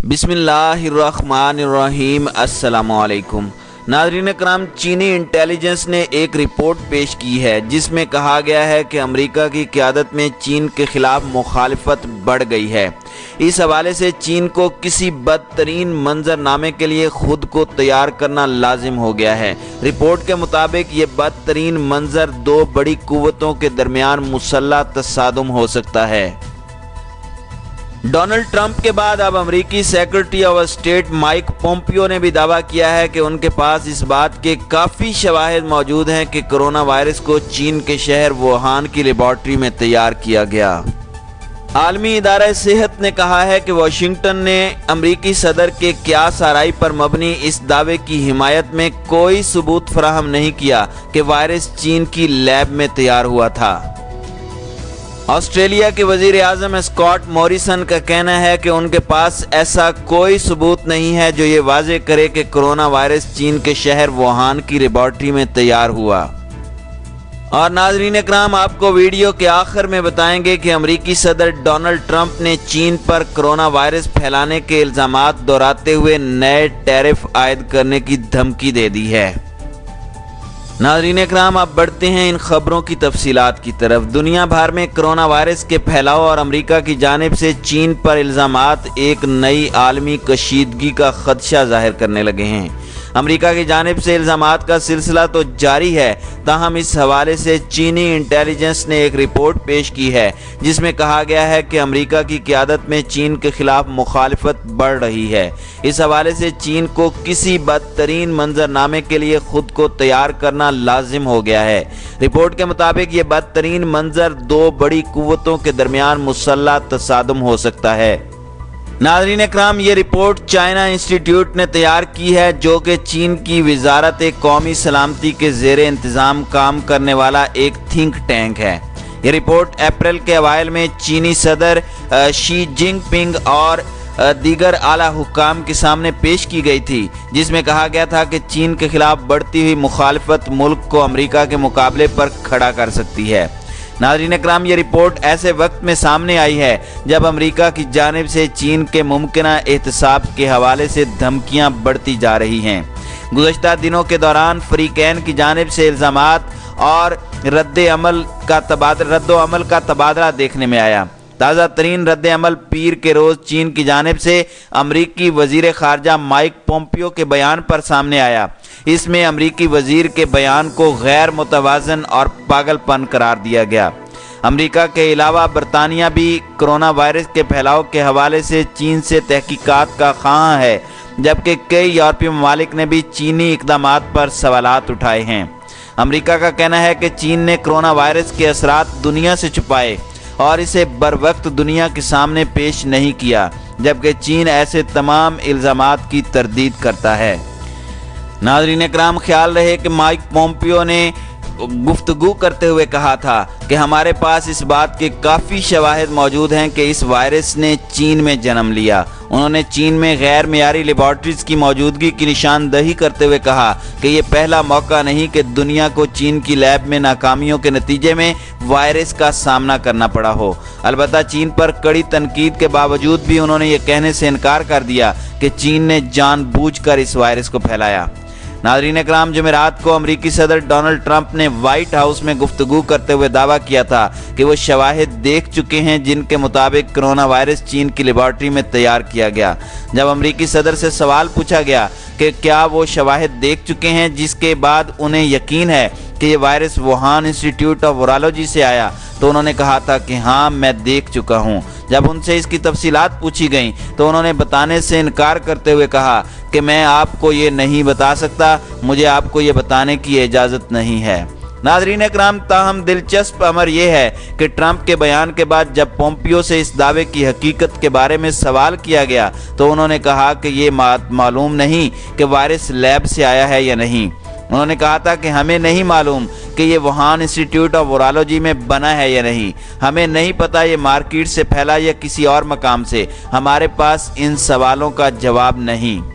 بسم اللہ الرحمن الرحیم۔ السلام علیکم ناظرین کرام، چینی انٹیلیجنس نے ایک رپورٹ پیش کی ہے جس میں کہا گیا ہے کہ امریکہ کی قیادت میں چین کے خلاف مخالفت بڑھ گئی ہے۔ اس حوالے سے چین کو کسی بدترین منظرنامے کے لیے خود کو تیار کرنا لازم ہو گیا ہے۔ رپورٹ کے مطابق یہ بدترین منظر دو بڑی قوتوں کے درمیان مسلح تصادم ہو سکتا ہے۔ ڈونلڈ ٹرمپ کے بعد اب امریکی secretary of state mic Pompeo نے بھی دعویٰ کیا ہے کہ ان کے پاس اس بات کے کافی شواہد موجود ہیں کہ کرونا وائرس کو چین کے شہر ووہان کی لیبارٹری میں تیار کیا گیا۔ عالمی ادارہ صحت نے کہا ہے کہ واشنگٹن نے امریکی صدر کے قیاس آرائی پر مبنی اس دعوے کی حمایت میں کوئی ثبوت فراہم نہیں کیا کہ وائرس چین کی لیب میں تیار ہوا تھا۔ آسٹریلیا کے وزیر اعظم اسکاٹ موریسن کا کہنا ہے کہ ان کے پاس ایسا کوئی ثبوت نہیں ہے جو یہ واضح کرے کہ کرونا وائرس چین کے شہر ووہان کی لیبارٹری میں تیار ہوا۔ اور ناظرین اکرام، آپ کو ویڈیو کے آخر میں بتائیں گے کہ امریکی صدر ڈونلڈ ٹرمپ نے چین پر کرونا وائرس پھیلانے کے الزامات دہراتے ہوئے نئے ٹیرف عائد کرنے کی دھمکی دے دی ہے۔ ناظرین اکرام، اب بڑھتے ہیں ان خبروں کی تفصیلات کی طرف۔ دنیا بھر میں کرونا وائرس کے پھیلاؤ اور امریکہ کی جانب سے چین پر الزامات ایک نئی عالمی کشیدگی کا خدشہ ظاہر کرنے لگے ہیں۔ امریکہ کی جانب سے الزامات کا سلسلہ تو جاری ہے، تاہم اس حوالے سے چینی انٹیلیجنس نے ایک رپورٹ پیش کی ہے جس میں کہا گیا ہے کہ امریکہ کی قیادت میں چین کے خلاف مخالفت بڑھ رہی ہے۔ اس حوالے سے چین کو کسی بدترین منظرنامے کے لیے خود کو تیار کرنا لازم ہو گیا ہے۔ رپورٹ کے مطابق یہ بدترین منظر دو بڑی قوتوں کے درمیان مسلح تصادم ہو سکتا ہے۔ ناظرین اکرام، یہ رپورٹ چائنا انسٹیٹیوٹ نے تیار کی ہے جو کہ چین کی وزارت قومی سلامتی کے زیر انتظام کام کرنے والا ایک تھنک ٹینک ہے۔ یہ رپورٹ اپریل کے اوائل میں چینی صدر شی جن پنگ اور دیگر اعلیٰ حکام کے سامنے پیش کی گئی تھی، جس میں کہا گیا تھا کہ چین کے خلاف بڑھتی ہوئی مخالفت ملک کو امریکہ کے مقابلے پر کھڑا کر سکتی ہے۔ ناظرین اکرام، یہ رپورٹ ایسے وقت میں سامنے آئی ہے جب امریکہ کی جانب سے چین کے ممکنہ احتساب کے حوالے سے دھمکیاں بڑھتی جا رہی ہیں۔ گزشتہ دنوں کے دوران فریقین کی جانب سے الزامات اور رد و عمل کا تبادلہ دیکھنے میں آیا۔ تازہ ترین رد عمل پیر کے روز چین کی جانب سے امریکی وزیر خارجہ مائک پومپیو کے بیان پر سامنے آیا۔ اس میں امریکی وزیر کے بیان کو غیر متوازن اور پاگل پن قرار دیا گیا۔ امریکہ کے علاوہ برطانیہ بھی کرونا وائرس کے پھیلاؤ کے حوالے سے چین سے تحقیقات کا خواہاں ہے، جبکہ کئی یورپی ممالک نے بھی چینی اقدامات پر سوالات اٹھائے ہیں۔ امریکہ کا کہنا ہے کہ چین نے کرونا وائرس کے اثرات دنیا سے چھپائے اور اسے بروقت دنیا کے سامنے پیش نہیں کیا، جبکہ چین ایسے تمام الزامات کی تردید کرتا ہے۔ ناظرین اکرام، خیال رہے کہ مائک پومپیو نے گفتگو کرتے ہوئے کہا تھا کہ ہمارے پاس اس بات کے کافی شواہد موجود ہیں کہ اس وائرس نے چین میں جنم لیا۔ انہوں نے چین میں غیر معیاری لیبارٹریز کی موجودگی کی نشاندہی کرتے ہوئے کہا کہ یہ پہلا موقع نہیں کہ دنیا کو چین کی لیب میں ناکامیوں کے نتیجے میں وائرس کا سامنا کرنا پڑا ہو۔ البتہ چین پر کڑی تنقید کے باوجود بھی انہوں نے یہ کہنے سے انکار کر دیا کہ چین نے جان بوجھ کر اس وائرس کو پھیلایا۔ ناظرین اکرام، جمعرات کو امریکی صدر ڈونلڈ ٹرمپ نے وائٹ ہاؤس میں گفتگو کرتے ہوئے دعویٰ کیا تھا کہ وہ شواہد دیکھ چکے ہیں جن کے مطابق کرونا وائرس چین کی لیبارٹری میں تیار کیا گیا۔ جب امریکی صدر سے سوال پوچھا گیا کہ کیا وہ شواہد دیکھ چکے ہیں جس کے بعد انہیں یقین ہے کہ یہ وائرس ووہان انسٹیٹیوٹ آف وائرالوجی سے آیا، تو انہوں نے کہا تھا کہ ہاں، میں دیکھ چکا ہوں۔ جب ان سے اس کی تفصیلات پوچھی گئیں تو انہوں نے بتانے سے انکار کرتے ہوئے کہا کہ میں آپ کو یہ نہیں بتا سکتا، مجھے آپ کو یہ بتانے کی اجازت نہیں ہے۔ ناظرین اکرام، تاہم دلچسپ امر یہ ہے کہ ٹرمپ کے بیان کے بعد جب پومپیو سے اس دعوے کی حقیقت کے بارے میں سوال کیا گیا تو انہوں نے کہا کہ یہ معلوم نہیں کہ وائرس لیب سے آیا ہے یا نہیں۔ انہوں نے کہا تھا کہ ہمیں نہیں معلوم کہ یہ ووہان انسٹیٹیوٹ آف وائرالوجی میں بنا ہے یا نہیں، ہمیں نہیں پتا یہ مارکیٹ سے پھیلا یا کسی اور مقام سے، ہمارے پاس ان سوالوں کا جواب نہیں۔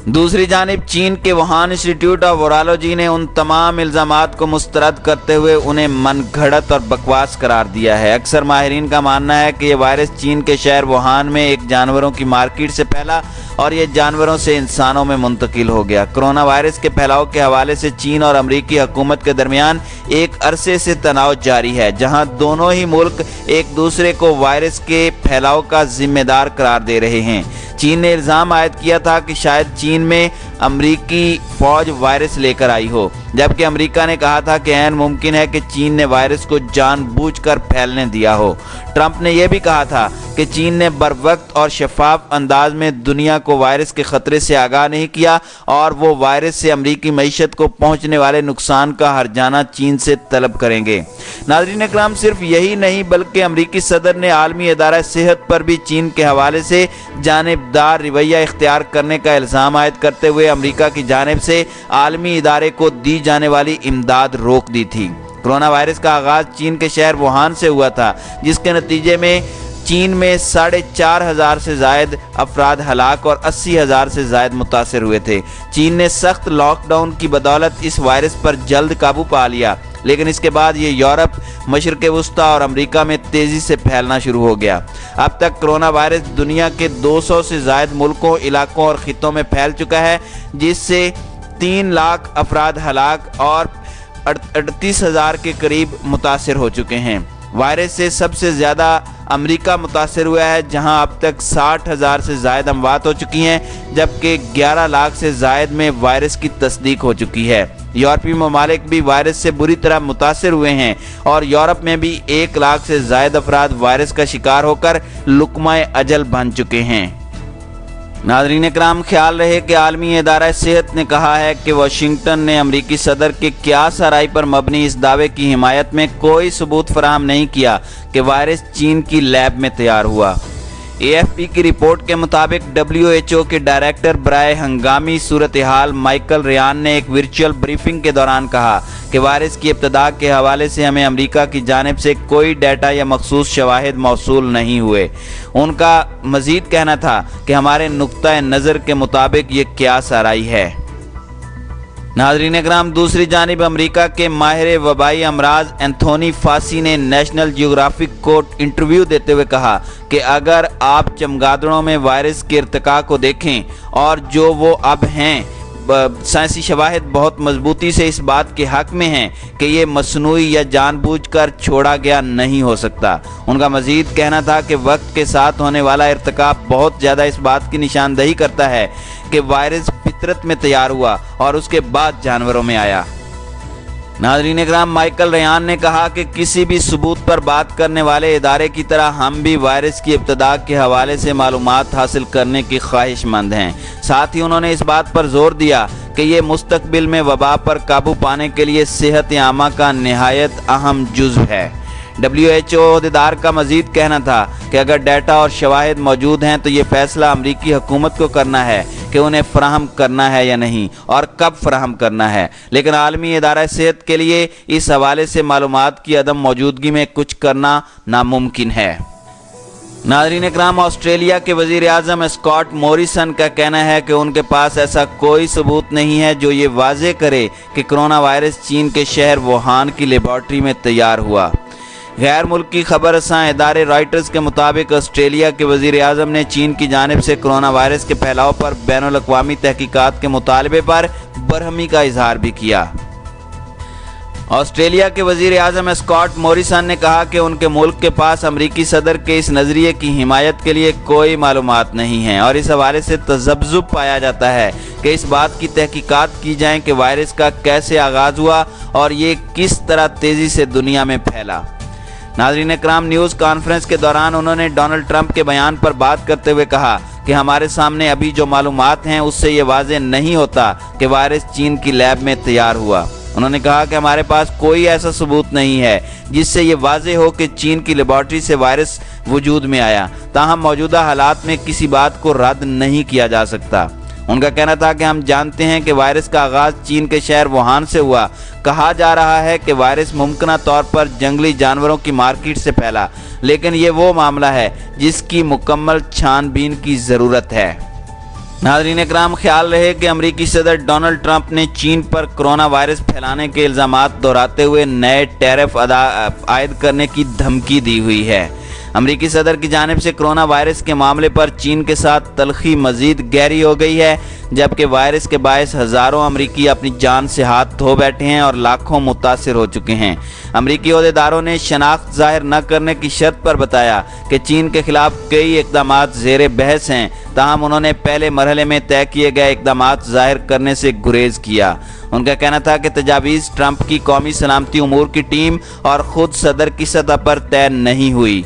दूसरी जानिब चीन के वुहान इंस्टीट्यूट ऑफ वायरोलॉजी ने उन तमाम इल्ज़ामात को मुस्तरद करते हुए उन्हें मनगढ़ंत और बकवास करार दिया है। अक्सर माहिरीन का मानना है कि ये वायरस चीन के शहर वुहान में एक जानवरों की मार्केट से फैला और ये जानवरों से इंसानों में मुंतकिल हो गया। कोरोना वायरस के फैलाव के हवाले से चीन और अमरीकी हुकूमत के दरमियान एक अरसे से तनाव जारी है, जहां दोनों ही मुल्क एक दूसरे को वायरस के फैलाव का जिम्मेदार करार दे रहे हैं। चीन ने इल्ज़ाम आयद किया था कि शायद चीन में अमरीकी फौज वायरस लेकर आई हो, जबकि अमेरिका ने कहा था कि ऐन मुमकिन है कि चीन ने वायरस को जानबूझकर फैलने दिया हो। ट्रंप ने यह भी कहा था कि चीन ने बरवक्त और शफाफ अंदाज में दुनिया को वायरस के खतरे से आगाह नहीं किया और वो वायरस से अमरीकी मईशत को पहुंचने वाले नुकसान का हर्जाना चीन से तलब करेंगे। नाज़रीन इकराम, सिर्फ यही नहीं बल्कि अमरीकी सदर ने आलमी इदारा सेहत पर भी चीन के हवाले से जानिबदार रवैया इख्तियार करने का इल्ज़ाम आयद करते हुए अमरीका की जानिब से आलमी इदारे को दी जाने वाली इमदाद रोक दी थी। कोरोना वायरस का आगाज चीन के शहर वुहान से हुआ था, जिसके नतीजे में चीन में 4,500 से ज़ायद अफराद हलाक और 80,000 से ज़ायद मुतासर हुए थे। चीन ने सख्त लॉकडाउन की बदौलत इस वायरस पर जल्द काबू पा लिया, लेकिन इसके बाद ये यूरोप, मशरिक़ वस्ता और अमेरिका में तेज़ी से फैलना शुरू हो गया। अब तक कोरोना वायरस दुनिया के 200 से ज़ायद मुल्कों, इलाकों और खित्तों में फैल चुका है, जिससे 3 लाख अफराद हलाक और 38,000 के करीब मुतासर हो चुके हैं। वायरस से सबसे ज़्यादा अमेरिका मुतासर हुआ है, जहां अब तक 60,000 से ज़ायद अमवात हो चुकी हैं, जबकि 11 लाख से ज़ायद में वायरस की तस्दीक हो चुकी है। यूरोपीय ममालिक भी वायरस से बुरी तरह मुतासर हुए हैं और यूरोप में भी 1 लाख से ज़ायद अफराद वायरस का शिकार होकर लुकमाए अजल बन चुके हैं। नाज़रीन इकराम, ख्याल रहे कि आलमी इदारा सेहत ने कहा है कि वाशिंगटन ने अमरीकी सदर के क़ियास आराई पर मबनी इस दावे की हिमायत में कोई सबूत फराहम नहीं किया कि वायरस चीन की लैब में तैयार हुआ। AFP की रिपोर्ट के मुताबिक WHO के डायरेक्टर बराए हंगामी सूरत हाल माइकल रेयान ने एक वर्चुअल ब्रीफिंग के दौरान कहा कि वायरस की इब्तदा के हवाले से हमें अमेरिका की जानिब से कोई डाटा या मखसूस शवाहिद मौसूल नहीं हुए। उनका मजीद कहना था कि हमारे नुक्ता नज़र के मुताबिक ये क़ियास आराई है। नाज़रीन इकराम, दूसरी जानिब अमेरिका के माहिर वबाई अमराज एंथोनी फासी ने नेशनल जियोग्राफिक को इंटरव्यू देते हुए कहा कि अगर आप चमगादड़ों में वायरस के इर्तिका को देखें और जो वो अब हैं, साइंसी शवाहिद बहुत मजबूती से इस बात के हक में हैं कि ये मसनूई या जानबूझकर छोड़ा गया नहीं हो सकता। उनका मजीद कहना था कि वक्त के साथ होने वाला इर्तिकाब बहुत ज़्यादा इस बात की निशानदही करता है कि वायरस फितरत में तैयार हुआ और उसके बाद जानवरों में आया। नाज़रीन इकराम, माइकल रेयान ने कहा कि किसी भी सबूत पर बात करने वाले इदारे की तरह हम भी वायरस की इब्तदा के हवाले से मालूमात हासिल करने की ख्वाहिशमंद हैं। साथ ही उन्होंने इस बात पर जोर दिया कि ये मुस्तकबिल में वबा पर काबू पाने के लिए सेहत आमा का निहायत अहम जुज़्व है। WHO अहदेदार का मजीद कहना था कि अगर डाटा और शवाहिद मौजूद हैं तो ये फैसला अमरीकी हुकूमत को करना है कि उन्हें फराहम करना है या नहीं और कब फराहम करना है, लेकिन आलमी इदारा सेहत के लिए इस हवाले से मालूमात की अदम मौजूदगी में कुछ करना नामुमकिन है। नाज़रीन इकराम, ऑस्ट्रेलिया के वज़ीर आज़म स्कॉट मॉरिसन का कहना है कि उनके पास ऐसा कोई सबूत नहीं है जो ये वाज़े करे कि कोरोना वायरस चीन के शहर वुहान की लेबॉर्ट्री में तैयार हुआ। गैर मुल्की खबर रसां इदारे रॉयटर्स के मुताबिक ऑस्ट्रेलिया के वज़ीर आज़म ने चीन की जानिब से कोरोना वायरस के फैलाव पर बैनुल अक़वामी तहकीकात के मुतालबे पर बरहमी का इजहार भी किया। ऑस्ट्रेलिया के वज़ीर आज़म स्कॉट मॉरिसन ने कहा कि उनके मुल्क के पास अमरीकी सदर के इस नज़रिए की हिमायत के लिए कोई मालूमात नहीं है और इस हवाले से तज़ब्ज़ुब पाया जाता है कि इस बात की तहकीकात की जाए कि वायरस का कैसे आगाज़ हुआ और ये किस तरह तेज़ी से दुनिया में फैला। नाज़रीन इकराम, न्यूज़ कॉन्फ्रेंस के दौरान उन्होंने डोनाल्ड ट्रंप के बयान पर बात करते हुए कहा कि हमारे सामने अभी जो मालूमात हैं उससे ये वाज़ेह नहीं होता कि वायरस चीन की लैब में तैयार हुआ। उन्होंने कहा कि हमारे पास कोई ऐसा सबूत नहीं है जिससे ये वाज़ेह हो कि चीन की लेबॉर्ट्री से वायरस वजूद में आया, ताहम मौजूदा हालात में किसी बात को रद्द नहीं किया जा सकता। उनका कहना था कि हम जानते हैं कि वायरस का आगाज़ चीन के शहर वुहान से हुआ। कहा जा रहा है कि वायरस मुमकिना तौर पर जंगली जानवरों की मार्केट से फैला, लेकिन ये वो मामला है जिसकी मुकम्मल छानबीन की ज़रूरत है। नाज़रीन इकराम, ख्याल रहे कि अमरीकी सदर डोनाल्ड ट्रंप ने चीन पर कोरोना वायरस फैलाने के इल्ज़ामात दोहराते हुए नए टैरिफ आयद करने की धमकी दी हुई है। अमरीकी सदर की जानिब से कोरोना वायरस के मामले पर चीन के साथ तलखी मजीद गहरी हो गई है, जबकि वायरस के बायस हज़ारों अमरीकी अपनी जान से हाथ धो बैठे हैं और लाखों मुतासिर हो चुके हैं। अमरीकी ओहदेदारों ने शनाख्त जाहिर न करने की शर्त पर बताया कि चीन के खिलाफ कई इक़दामात ज़ेरे बहस हैं, ताहम उन्होंने पहले मरहले में तय किए गए इक़दामात ज़ाहिर करने से गुरेज किया। उनका कहना था कि तजावीज़ ट्रंप की कौमी सलामती उमूर की टीम और ख़ुद सदर की सतह पर तय नहीं हुई।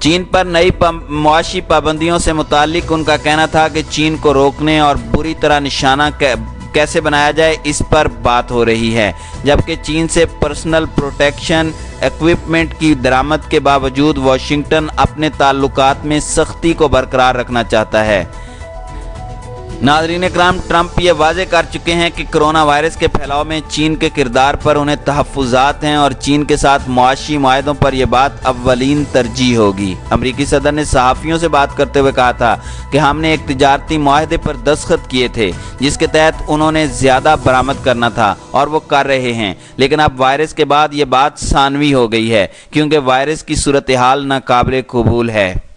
चीन पर नई मुआशी पाबंदियों से मुतालिक उनका कहना था कि चीन को रोकने और बुरी तरह निशाना कैसे बनाया जाए, इस पर बात हो रही है, जबकि चीन से पर्सनल प्रोटेक्शन इक्विपमेंट की दरामद के बावजूद वाशिंगटन अपने ताल्लुकात में सख्ती को बरकरार रखना चाहता है। नाज़रीन इकराम, ट्रंप ये वाज़े कर चुके हैं कि कोरोना वायरस के फैलाव में चीन के किरदार पर उन्हें तहफ़्फ़ुज़ात हैं और चीन के साथ मुआशी मुआहदों पर यह बात अव्वलीन तरजीह होगी। अमरीकी सदर ने सहाफ़ियों से बात करते हुए कहा था कि हमने एक तिजारती मुआहदे पर दस्तखत किए थे, जिसके तहत उन्होंने ज़्यादा बरामद करना था और वो कर रहे हैं, लेकिन अब वायरस के बाद ये बात सानवी हो गई है, क्योंकि वायरस की सूरत हाल नाकाबिले कबूल है।